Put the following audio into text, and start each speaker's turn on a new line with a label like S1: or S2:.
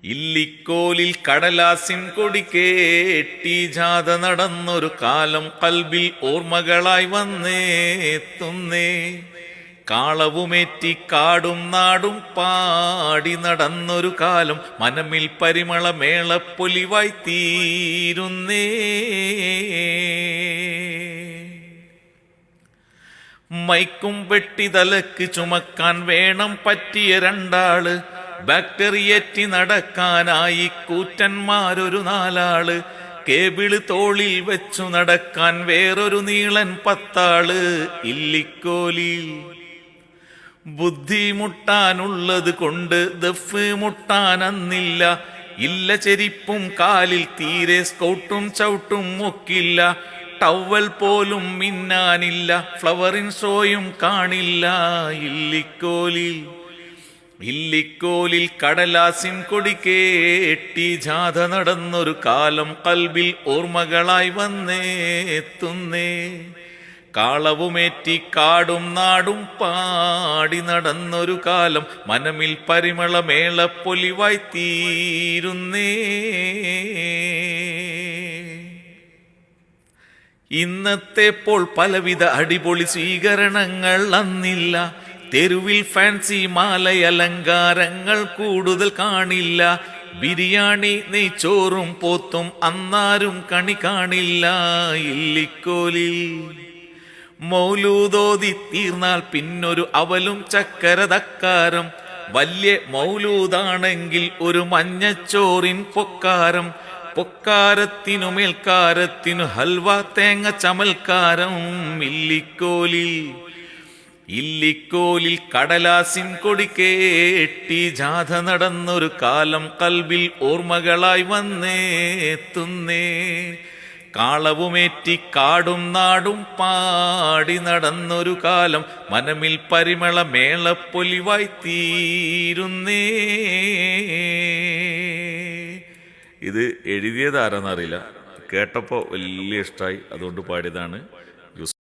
S1: ഇല്ലിക്കോലിൽ കടലാസിൻ കൊടി കേട്ടി ജാഥ നടന്നൊരു കാലം കൽബിൽ ഓർമ്മകളായി വന്നേത്തുന്നേ. കാളവുമേറ്റി കാടും നാടും പാടി നടന്നൊരു കാലം മനമിൽ പരിമള മേളപ്പൊലിവായി തീരുന്നേ. മൈക്കും വെട്ടി തലക്ക് ചുമക്കാൻ വേണം പറ്റിയ രണ്ടാള്, ബാക്ടറിയേറ്റി നടക്കാനായി കൂറ്റന്മാരൊരു നാലാള്, കേബിള് തോളിൽ വെച്ചു നടക്കാൻ വേറൊരു നീളൻ 10 ആള്. ഇല്ലിക്കോലിൽ ബുദ്ധിമുട്ടാനുള്ളത് കൊണ്ട് ദഫ് മുട്ടാനന്നില്ല. ഇല്ല ചെരിപ്പും കാലിൽ തീരെ സ്കൗട്ടും ചവിട്ടും ഒക്കില്ല. ടവൽ പോലും മിന്നാനില്ല, ഫ്ലവറിൻ ഷോയും കാണില്ല. ഇല്ലിക്കോലിൽ കടലാസിൻ കൊടി കേട്ടി ജാഥ നടന്നൊരു കാലം കൽബിൽ ഓർമ്മകളായി വന്നേത്തുന്നേ. കാളവുമേറ്റി കാടും നാടും പാടി നടന്നൊരു കാലം മനമിൽ പരിമള മേളപ്പൊലിവായി തീരുന്നേ. ഇന്നത്തെ പോൾ പലവിധ അടിപൊളി സ്വീകരണങ്ങൾ അന്നില്ല. തെരുവിൽ ഫാൻസി മാലയലങ്കാരങ്ങൾ കൂടുതൽ കാണില്ല. ബിരിയാണി നെയ്ച്ചോറും പോത്തും അന്നാരും കണി കാണില്ല. ഇല്ലിക്കോലിൽ മൗലൂദോതി തീർന്നാൽ പിന്നൊരു അവലും ചക്കര തക്കാരം. വലിയ മൗലൂദാണെങ്കിൽ ഒരു മഞ്ഞച്ചോറിൻ പൊക്കാരം. പൊക്കാരത്തിനു മേൽക്കാരത്തിനു ഹൽവ തേങ്ങ ചമൽക്കാരം. ഇല്ലിക്കോലിൽ കടലാസിൻ കൊടി കേട്ടി ജാഥ നടന്നൊരു കാലം കൽബിൽ ഓർമ്മകളായി വന്നേത്തുന്നേ. കാളവുമേറ്റി കാടും നാടും പാടി നടന്നൊരു കാലം മനമിൽ പരിമള മേളപ്പൊലിവായി തീരുന്നേ. ഇത് എഴുതിയത് ആരാന്നറിയില്ല, കേട്ടപ്പോൾ വലിയ ഇഷ്ടമായി, അതുകൊണ്ട് പാടിയതാണ്.